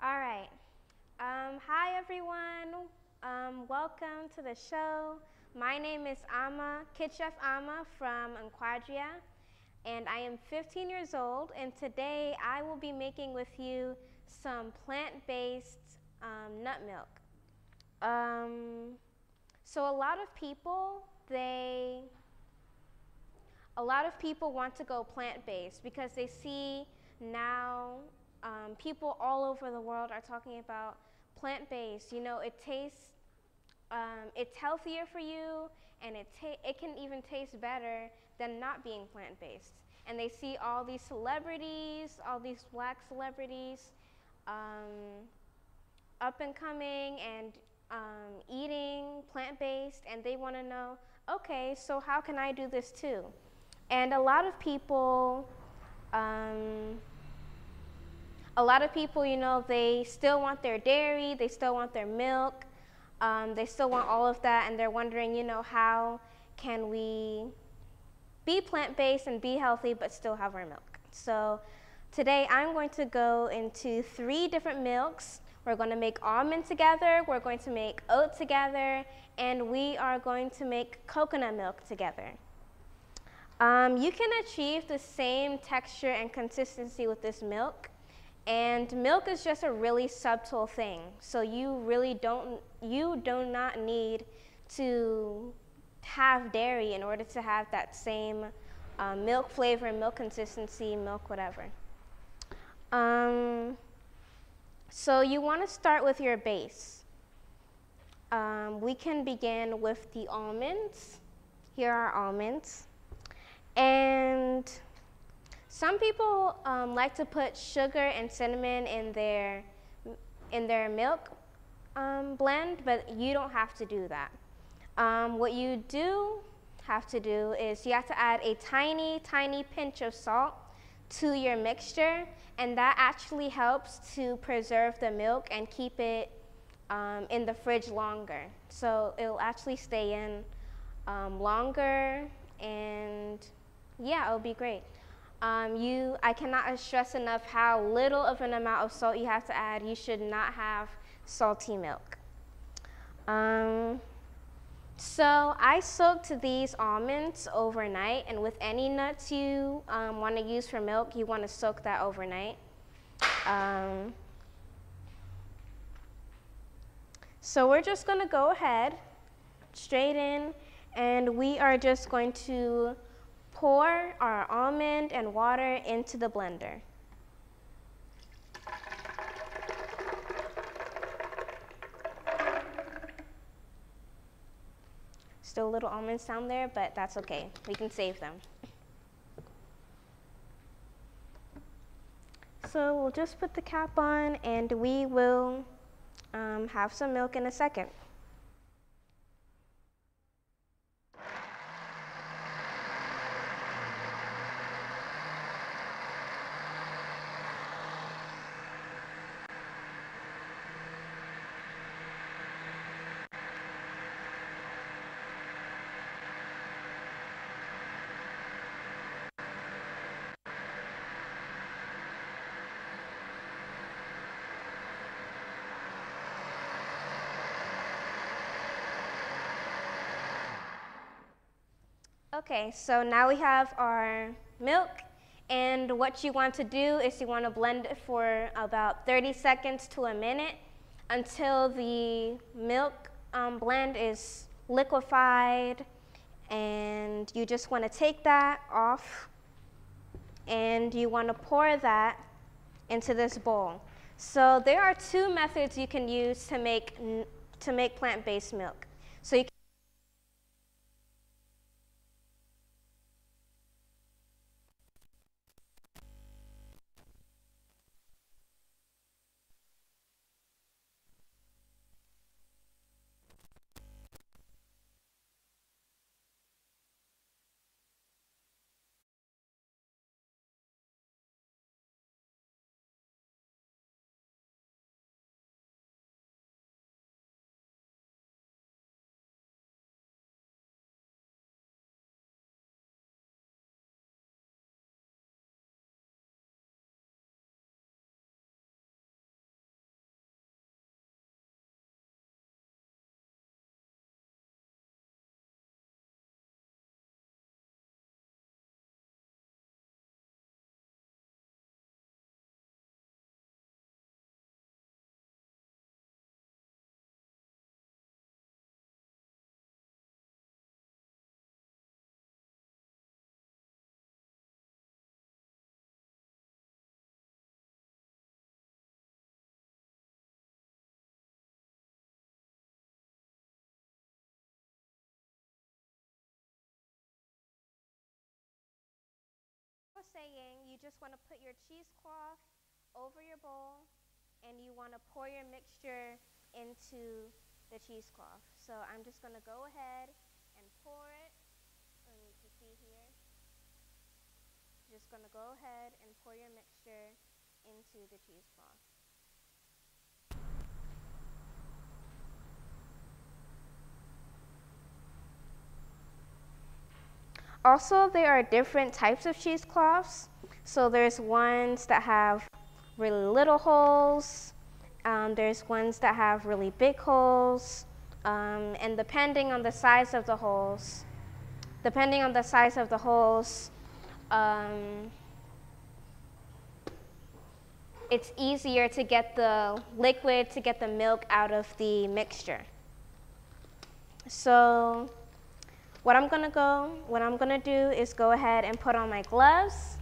All right. Hi, everyone. Welcome to the show. My name is Kid Chef Ama from Nkwa Dua, and I am 15 years old. And today I will be making with you some plant-based nut milk. So a lot of people want to go plant-based because they see now people all over the world are talking about plant-based. You know, it's healthier for you, and it can even taste better than not being plant-based. And they see all these celebrities, all these black celebrities, up and coming and eating plant-based, and they want to know, okay, so how can I do this too? And a lot of people, you know, they still want their dairy, they still want their milk, they still want all of that, and they're wondering, you know, how can we be plant-based and be healthy but still have our milk? So today I'm going to go into 3 different milks. We're going to make almond together, we're going to make oat together, and we are going to make coconut milk together. You can achieve the same texture and consistency with this milk, and milk is just a really subtle thing. So you do not need to have dairy in order to have that same milk flavor, milk consistency, milk whatever. So you want to start with your base. We can begin with the almonds. Here are almonds. And some people like to put sugar and cinnamon in their milk blend, but you don't have to do that. What you do have to do is you have to add a tiny, tiny pinch of salt to your mixture, and that actually helps to preserve the milk and keep it in the fridge longer. So it'll actually stay in longer, and yeah, it'll be great. I cannot stress enough how little of an amount of salt you have to add. You should not have salty milk. So I soaked these almonds overnight, and with any nuts you want to use for milk, you want to soak that overnight. So we're just going to go ahead, straight in, and we are just going to pour our almond and water into the blender. Still little almonds down there, but that's okay. We can save them. So we'll just put the cap on, and we will have some milk in a second. Okay, so now we have our milk, and what you want to do is you want to blend it for about 30 seconds to a minute until the milk blend is liquefied, and you just want to take that off, and you want to pour that into this bowl. So there are 2 methods you can use to make plant-based milk. So you was saying, you just want to put your cheesecloth over your bowl and you want to pour your mixture into the cheesecloth. So I'm just going to go ahead and pour it. Let me see here. Just going to go ahead and pour your mixture into the cheesecloth. Also, there are different types of cheesecloths. So there's ones that have really little holes. There's ones that have really big holes. And depending on the size of the holes, it's easier to get the liquid, to get the milk out of the mixture. So what I'm gonna do is go ahead and put on my gloves,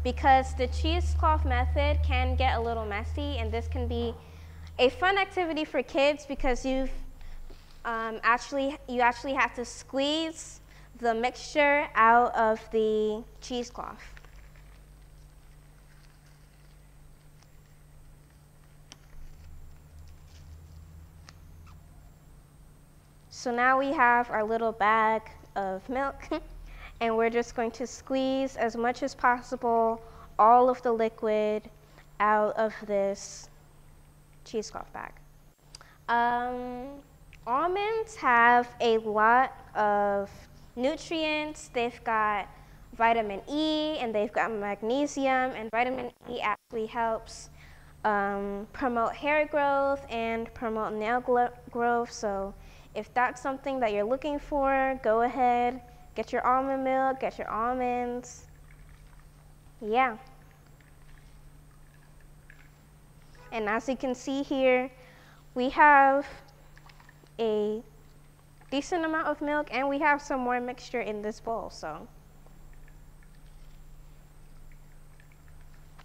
because the cheesecloth method can get a little messy, and this can be a fun activity for kids because you actually have to squeeze the mixture out of the cheesecloth. So now we have our little bag of milk and we're just going to squeeze as much as possible all of the liquid out of this cheesecloth bag. Almonds have a lot of nutrients. They've got vitamin E and they've got magnesium, and vitamin E actually helps promote hair growth and promote nail growth. So if that's something that you're looking for, go ahead, get your almond milk, get your almonds. Yeah. And as you can see here, we have a decent amount of milk and we have some more mixture in this bowl, so.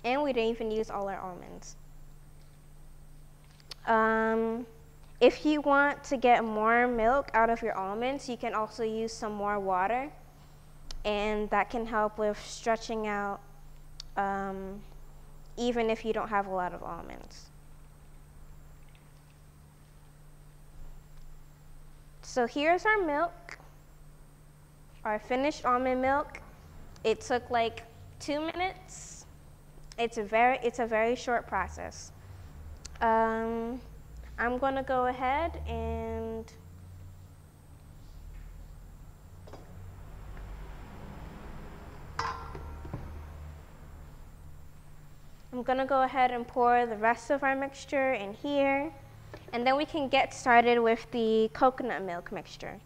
And we didn't even use all our almonds. If you want to get more milk out of your almonds, you can also use some more water, and that can help with stretching out even if you don't have a lot of almonds. So here's our milk, our finished almond milk. It took like 2 minutes. It's a very short process. I'm gonna go ahead and pour the rest of our mixture in here, and then we can get started with the coconut milk mixture.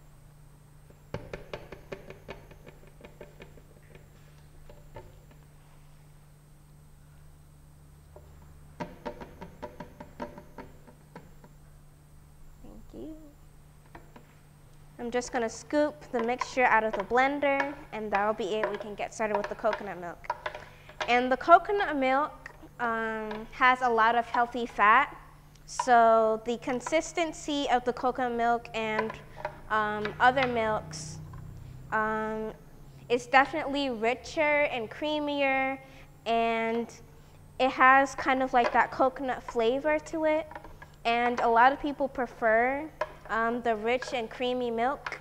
I'm just going to scoop the mixture out of the blender, and that'll be it. We can get started with the coconut milk. And the coconut milk has a lot of healthy fat, so the consistency of the coconut milk and other milks is definitely richer and creamier, and it has kind of like that coconut flavor to it. And a lot of people prefer the rich and creamy milk,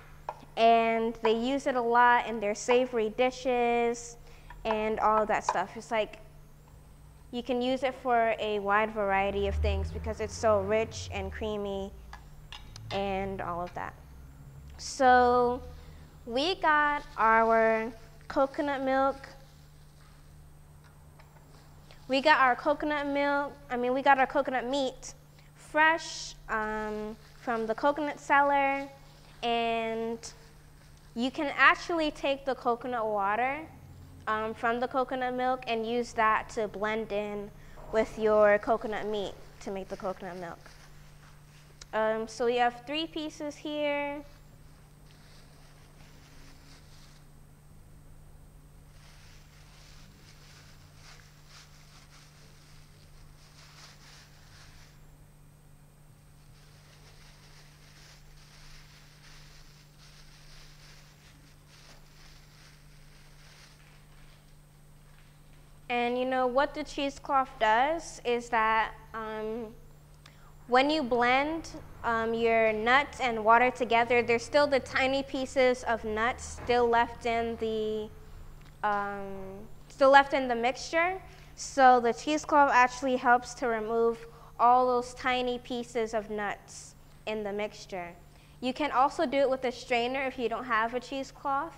and they use it a lot in their savory dishes and all of that stuff. It's like you can use it for a wide variety of things because it's so rich and creamy and all of that. So we got our coconut milk. We got our coconut meat fresh from the coconut cellar, and you can actually take the coconut water from the coconut milk and use that to blend in with your coconut meat to make the coconut milk. So we have 3 pieces here. And you know what the cheesecloth does is that when you blend your nuts and water together, there's still the tiny pieces of nuts still left in the mixture. So the cheesecloth actually helps to remove all those tiny pieces of nuts in the mixture. You can also do it with a strainer if you don't have a cheesecloth,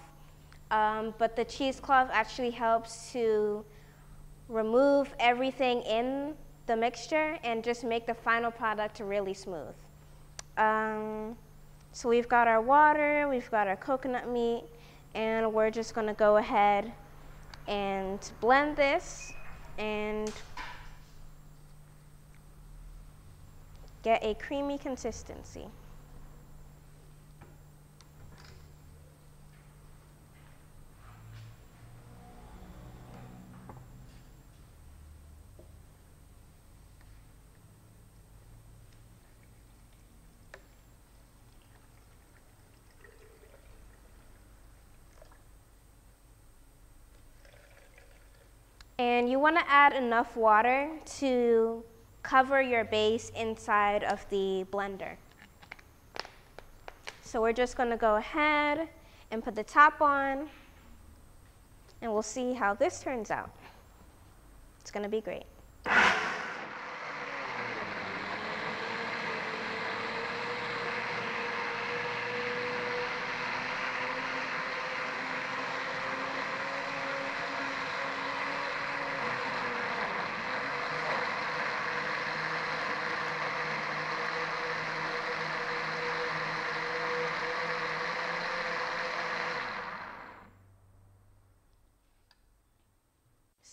but the cheesecloth actually helps to remove everything in the mixture and just make the final product really smooth. So we've got our water, we've got our coconut meat, and we're just gonna go ahead and blend this and get a creamy consistency. And you want to add enough water to cover your base inside of the blender. So we're just going to go ahead and put the top on, and we'll see how this turns out. It's going to be great.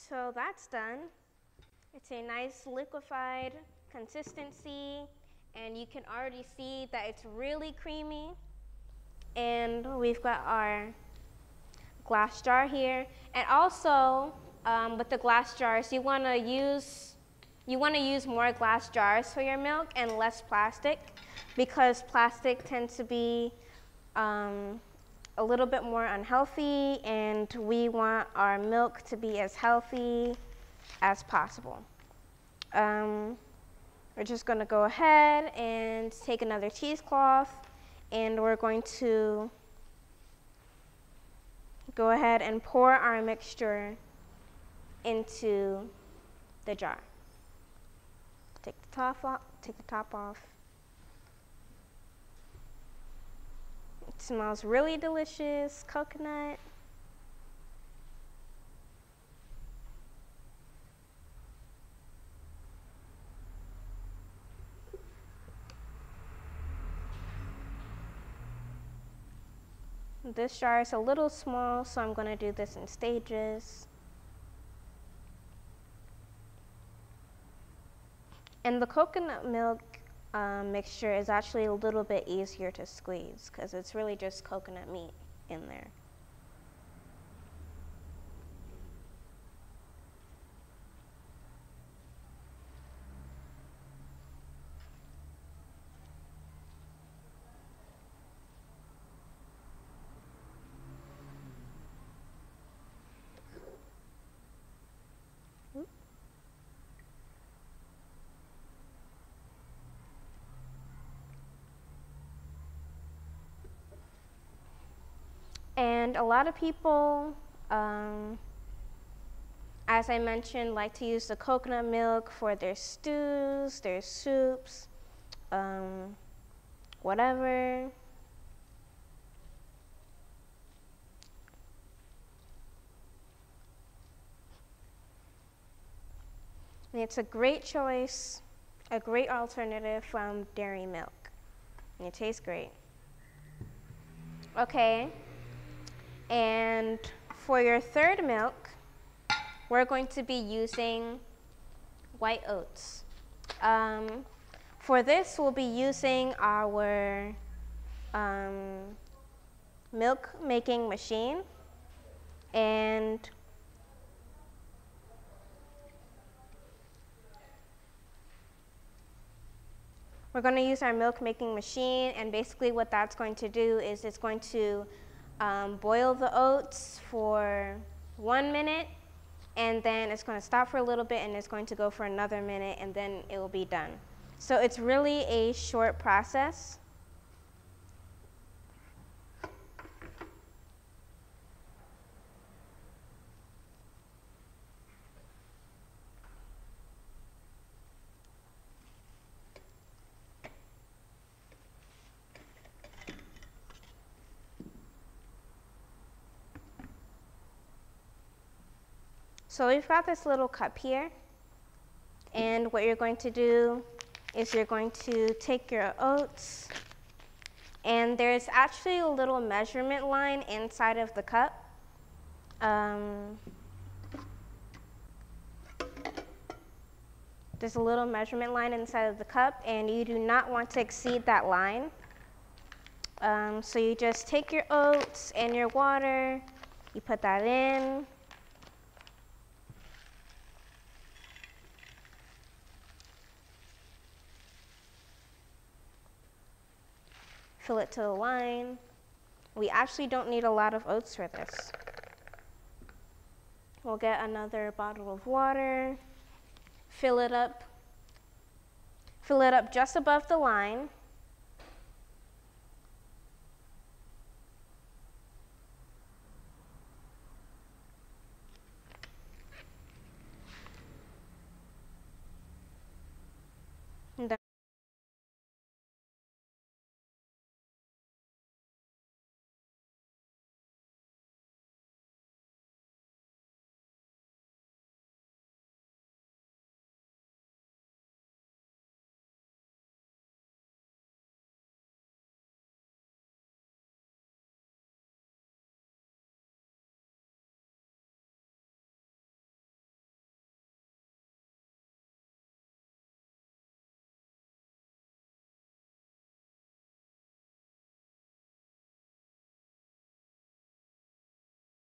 So that's done. It's a nice liquefied consistency, and you can already see that it's really creamy. And we've got our glass jar here. And also, with the glass jars, you want to use more glass jars for your milk and less plastic, because plastic tends to be a little bit more unhealthy, and we want our milk to be as healthy as possible. We're just going to go ahead and take another cheesecloth, and we're going to go ahead and pour our mixture into the jar. Take the top off. It smells really delicious, coconut. This jar is a little small, so I'm going to do this in stages. And the coconut milk mixture is actually a little bit easier to squeeze because it's really just coconut meat in there. And a lot of people, as I mentioned, like to use the coconut milk for their stews, their soups, whatever. And it's a great choice, a great alternative from dairy milk. And it tastes great. Okay. And for your third milk, we're going to be using white oats. For this, we'll be using our milk making machine. And we're going to use our milk making machine, and basically what that's going to do is it's going to boil the oats for 1 minute, and then it's going to stop for a little bit, and it's going to go for another minute, and then it will be done. So it's really a short process. So we've got this little cup here, and what you're going to do is you're going to take your oats, and there's actually a little measurement line inside of the cup. There's a little measurement line inside of the cup, and you do not want to exceed that line. So you just take your oats and your water, you put that in. Fill it to the line. We actually don't need a lot of oats for this. We'll get another bottle of water, fill it up just above the line. And then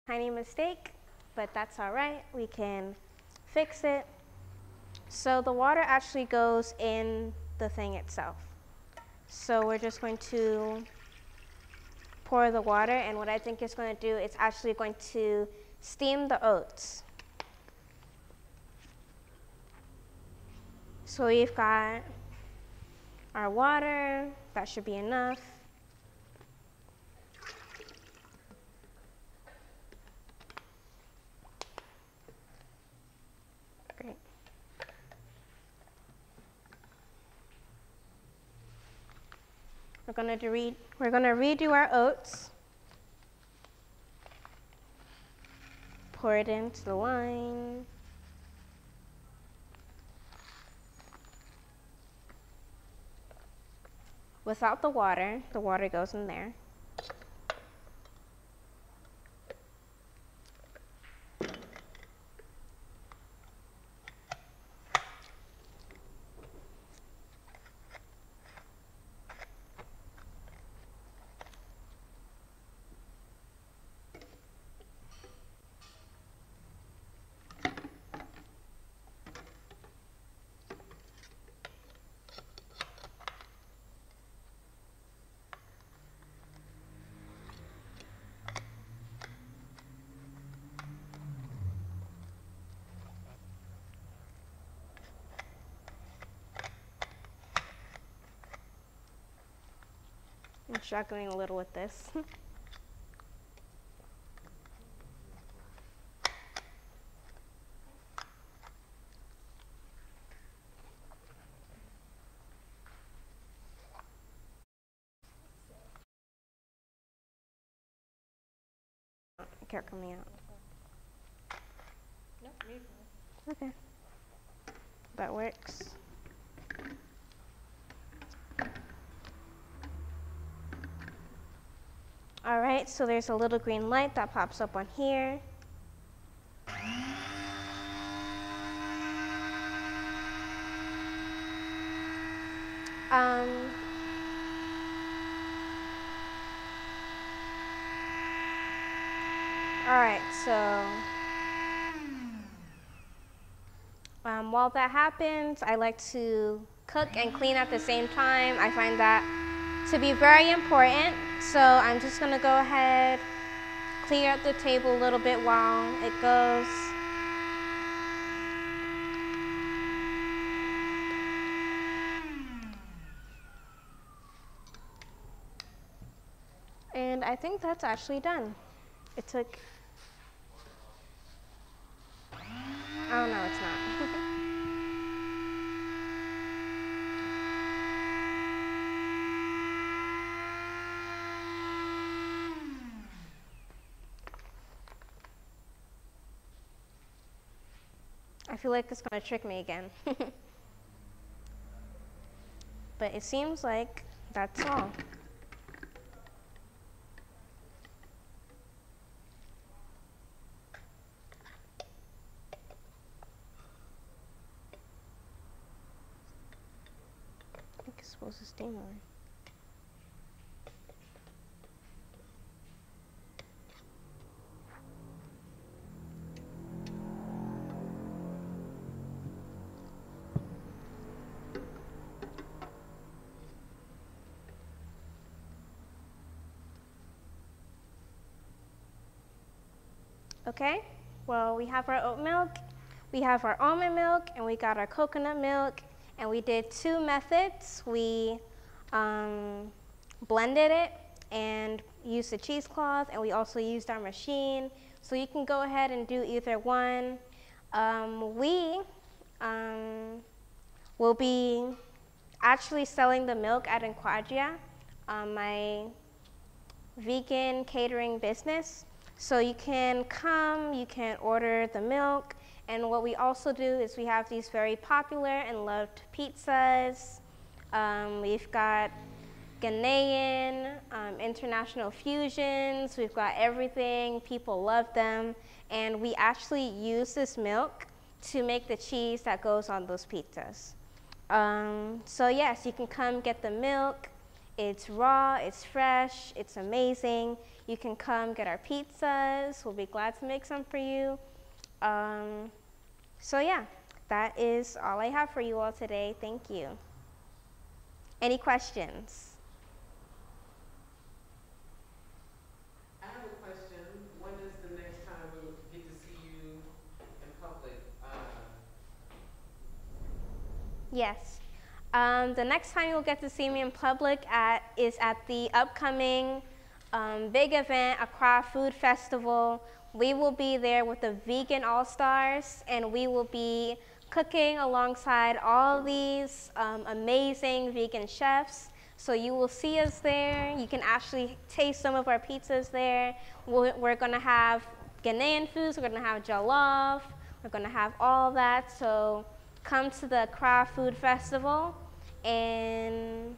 tiny mistake, but that's all right. We can fix it. So the water actually goes in the thing itself. So we're just going to pour the water, and what I think it's going to do, it's actually going to steam the oats. So we've got our water, that should be enough. Great. We're going to redo our oats. Pour it into the line. Without the water goes in there. I'm struggling a little with this. It kept coming out. Nope, beautiful. Okay. That works. All right, so there's a little green light that pops up on here. All right, so while that happens, I like to cook and clean at the same time. I find that to be very important. So I'm just gonna go ahead, clear up the table a little bit while it goes. And I think that's actually done. It took, oh no, it's not. I feel like it's gonna trick me again. But it seems like that's all. I think it's supposed to stay more. Okay, well, we have our oat milk, we have our almond milk, and we got our coconut milk, and we did 2 methods. We blended it and used the cheesecloth, and we also used our machine. So you can go ahead and do either one. We will be actually selling the milk at Nkwa Dua, my vegan catering business. So you can come, you can order the milk, and what we also do is we have these very popular and loved pizzas. We've got Ghanaian, international fusions, we've got everything, people love them, and we actually use this milk to make the cheese that goes on those pizzas. So yes, you can come get the milk. It's raw, it's fresh, it's amazing. You can come get our pizzas. We'll be glad to make some for you. So yeah, that is all I have for you all today. Thank you. Any questions? I have a question. When is the next time we'll get to see you in public? Yes. The next time you'll get to see me in public is at the upcoming big event, Accra Food Festival. We will be there with the Vegan All-Stars, and we will be cooking alongside all these amazing vegan chefs. So you will see us there. You can actually taste some of our pizzas there. We're gonna have Ghanaian foods, we're gonna have jollof, we're gonna have all that. So come to the Accra Food Festival, and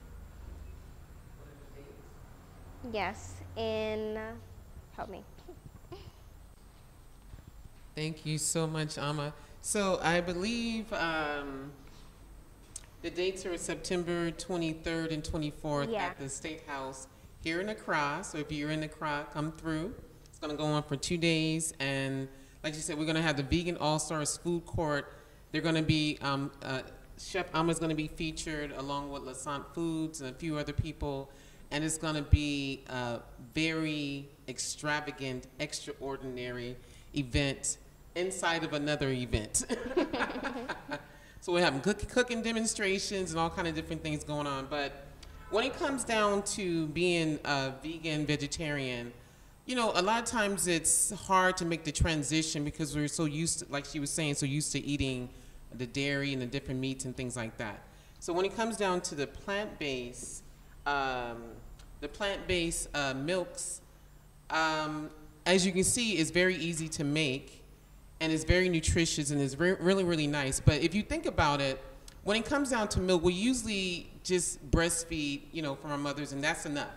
yes, help me. Thank you so much, Ama. So I believe the dates are September 23rd and 24th at the State House here in Accra. So if you're in Accra, come through. It's going to go on for 2 days. And like you said, we're going to have the Vegan All-Stars Food Court. They're going to be, Chef Ama is going to be featured along with Lassant Foods and a few other people. And it's going to be a very extravagant, extraordinary event inside of another event. So we're having cooking demonstrations and all kind of different things going on. But when it comes down to being a vegan, vegetarian, you know, a lot of times it's hard to make the transition because we're so used to, like she was saying, so used to eating the dairy and the different meats and things like that. So when it comes down to the plant-based milks, as you can see, is very easy to make, and it's very nutritious, and it's really, really nice. But if you think about it, when it comes down to milk, we usually just breastfeed, you know, from our mothers, and that's enough.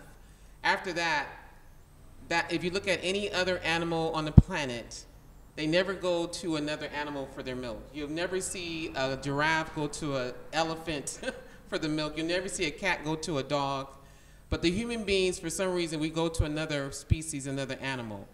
After that, if you look at any other animal on the planet, they never go to another animal for their milk. You'll never see a giraffe go to an elephant for the milk. You'll never see a cat go to a dog. But the human beings, for some reason, we go to another species, another animal.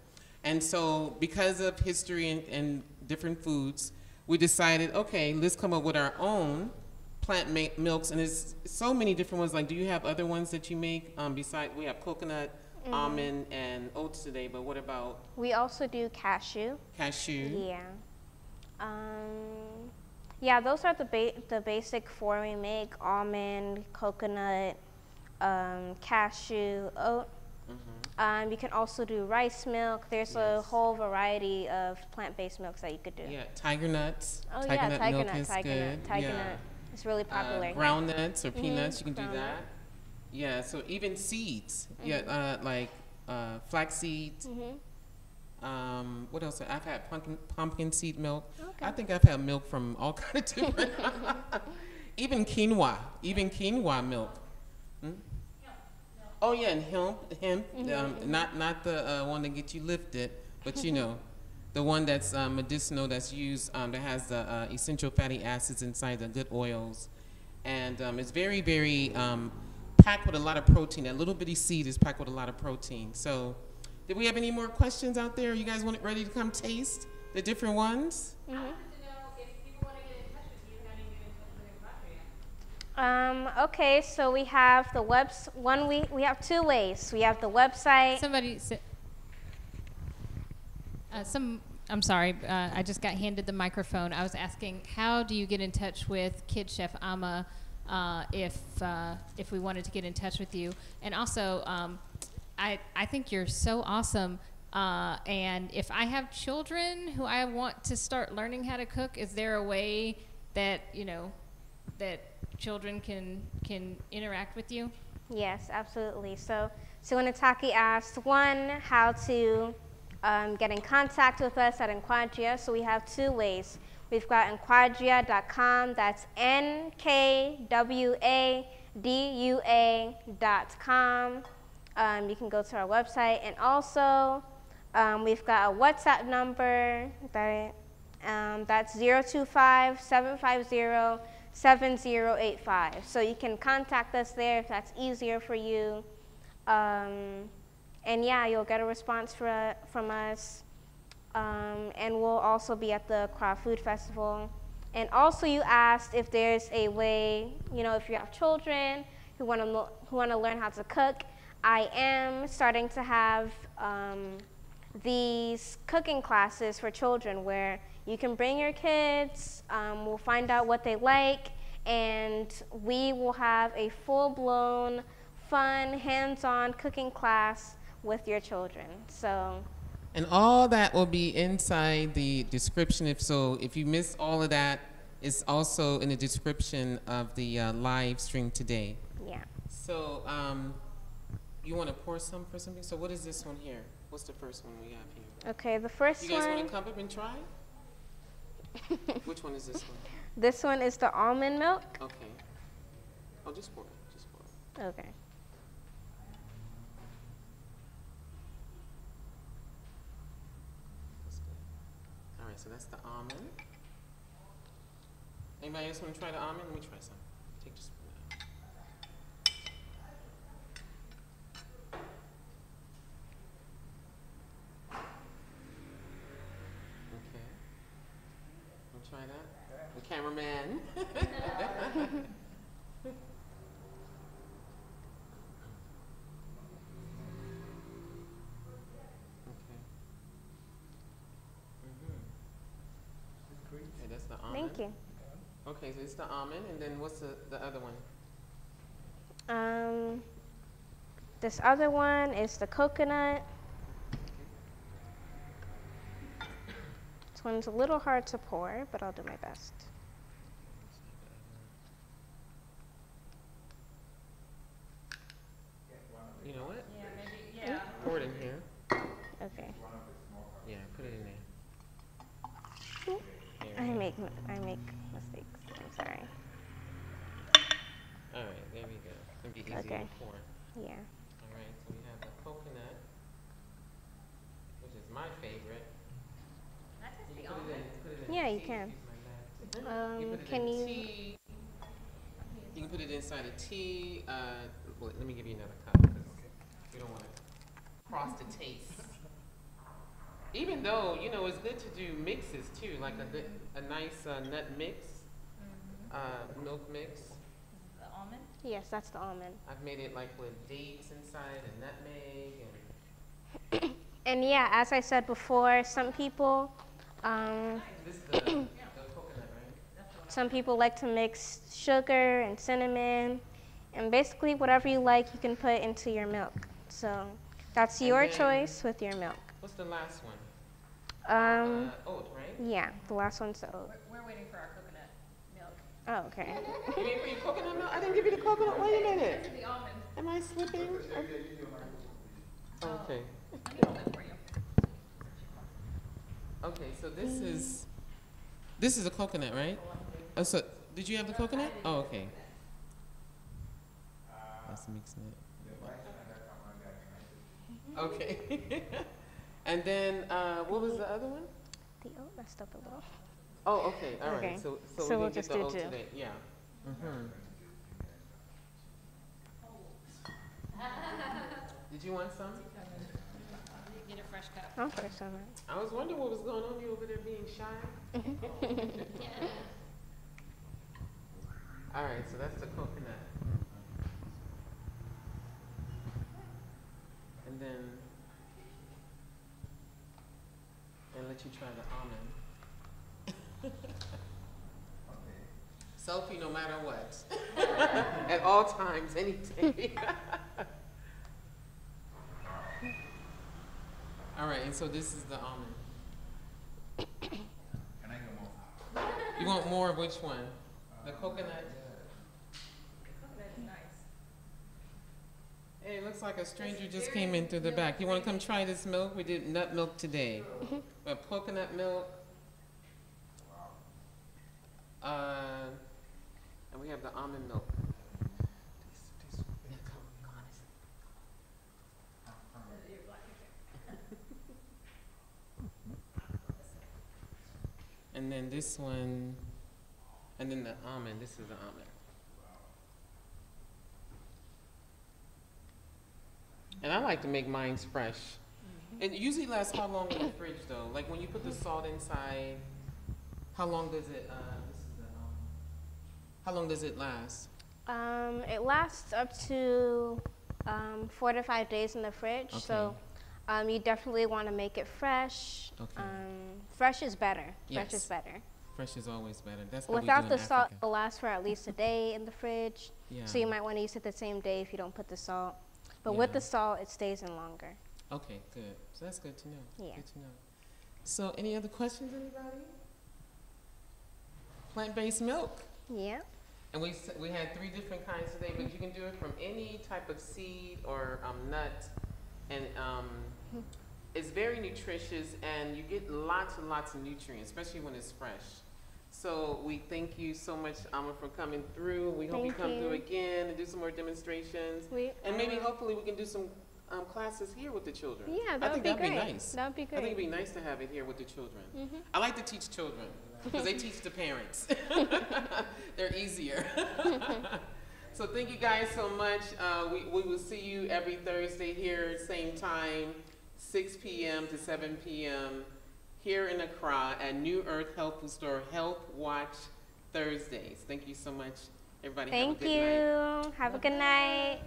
And so because of history and different foods, we decided, okay, let's come up with our own plant milks. And there's so many different ones. Like, do you have other ones that you make? Besides, we have coconut, almond, and oats today, but what about? We also do cashew. Cashew? Yeah. Yeah, those are the basic 4 we make: almond, coconut, cashew, oat. You can also do rice milk. There's a whole variety of plant-based milks that you could do. Yeah, tiger nuts. Oh tiger yeah, nut tiger milk nut, is tiger good. nut, tiger nut. It's really popular. Ground nuts or peanuts, you can do ground that. nut. Yeah, so even seeds. Yeah, like flax seeds. What else? I've had pumpkin seed milk. Okay. I think I've had milk from all kind of different. Even quinoa milk. Hmm? Oh yeah, and hemp. Not the one that gets you lifted, but you know, the one that's medicinal, that's used, that has the essential fatty acids inside, the good oils, and it's very, very packed with a lot of protein. That little bitty seed is packed with a lot of protein. So, did we have any more questions out there? You guys ready to come taste the different ones? Okay, so we have the we have two ways. We have the website. I'm sorry, I just got handed the microphone. I was asking, how do you get in touch with Kid Chef Ama if we wanted to get in touch with you? And also, I think you're so awesome. And if I have children who I want to start learning how to cook, is there a way that, you know, that children can interact with you? Yes, absolutely. So Unataki asked, one, how to get in contact with us at Nkwa Dua. So we have two ways. We've got nkwadua.com. That's NKWADUA.com. You can go to our website. And also, we've got a WhatsApp number that's 025-750-7085. So you can contact us there if that's easier for you. And yeah, you'll get a response from us. And we'll also be at the Accra Food Festival. And also you asked if there's a way, you know, if you have children who want to learn how to cook. I am starting to have these cooking classes for children where you can bring your kids, we'll find out what they like, and we will have a full-blown, fun, hands-on cooking class with your children. So. And all that will be inside the description. If you missed all of that, it's also in the description of the live stream today. Yeah. So you want to pour some for something? So what is this one here? What's the first one we have here? Okay, the first one. You guys want to come up and try? Which one is this one? This one is the almond milk. Okay. Oh, just pour it. Just pour it. Okay. That's good. All right, so that's the almond. Anybody else want to try the almond? Let me try some. Take just one out. Okay. Want to try that? The cameraman. Okay, that's the almond. Thank you. Okay, so it's the almond, and then what's the other one? This other one is the coconut. This one's a little hard to pour, but I'll do my best. You know what? Yeah, maybe, yeah. Pour it in here. Okay. Yeah, put it in there. I make mistakes. I'm sorry. All right, there we go. It'll be easier Okay. to pour. Yeah. All right, so we have the coconut, which is my favorite. You put it in Yeah, you tea. can. Excuse my bad. You put it Can in you? tea. You can put it inside a tea. Let me give you another cup because we don't want to cross the taste. Even though, you know, it's good to do mixes too, like a nice nut mix, milk mix. The almond? Yes, that's the almond. I've made it like with dates inside and nutmeg and. And yeah, as I said before, some people, This is the coconut, right? some people like to mix sugar and cinnamon, and basically whatever you like, you can put into your milk. So That's And your then- choice with your milk. What's the last one? Oat, right? Yeah, the last one's the oat. We're waiting for our coconut milk. Oh, okay. You mean for your coconut milk? I didn't give you the coconut. Wait a minute. The almond. Am I slipping? Okay. Let me hold it for you. Okay, so this is a coconut, right? Oh, so did you have the coconut? Oh, okay. That's mixing it. Okay. And then what was the other one? The oat messed up a little. Oh, okay. All right. Okay. So So we we'll can get just the do oat two. today. Yeah. Mm-hmm. Did you want some? Get a fresh cup. I'll put some in. I was wondering what was going on. You over there being shy? All right. So that's the coconut. And then, and let you try the almond. Selfie no matter what. At all times, any day. All right, and so this is the almond. Can I get more? You want more of which one? The coconut? Coconut is nice. Hey, it looks like a stranger just came in through the back. You want to come try this milk? We did nut milk today. We have coconut milk. And we have the almond milk. And then this one, and then the almond. This is the almond. And I like to make mine fresh. It usually lasts how long in the fridge though? Like when you put the salt inside, how long does it, how long does it last? It lasts up to 4 to 5 days in the fridge. Okay. So you definitely want to make it fresh. Okay. Fresh is better. Fresh Yes. is better. Fresh is always better. That's how Without we the do in salt, Africa. it'll last for at least a day in the fridge. Yeah. So you might want to use it the same day if you don't put the salt. But with Yeah. the salt, it stays in longer. Okay, good. So that's good to know. Yeah. Good to know. So any other questions, anybody? Plant-based milk. Yeah. And we had 3 different kinds today, but you can do it from any type of seed or nut. And it's very nutritious, and you get lots and lots of nutrients, especially when it's fresh. So we thank you so much, Ama, for coming through. We hope you Thank come through you. again and do some more demonstrations. And maybe hopefully we can do some classes here with the children. Yeah, I that think would be that'd great. be nice. That would be I think great. it'd be nice to have it here with the children. Mm-hmm. I like to teach children because they teach the parents. They're easier. So thank you guys so much. We will see you every Thursday here, same time, 6 p.m. to 7 p.m. here in Accra at New Earth Health Food Store Health Watch Thursdays. Thank you so much, everybody. Thank have a good night. you. Have a good night.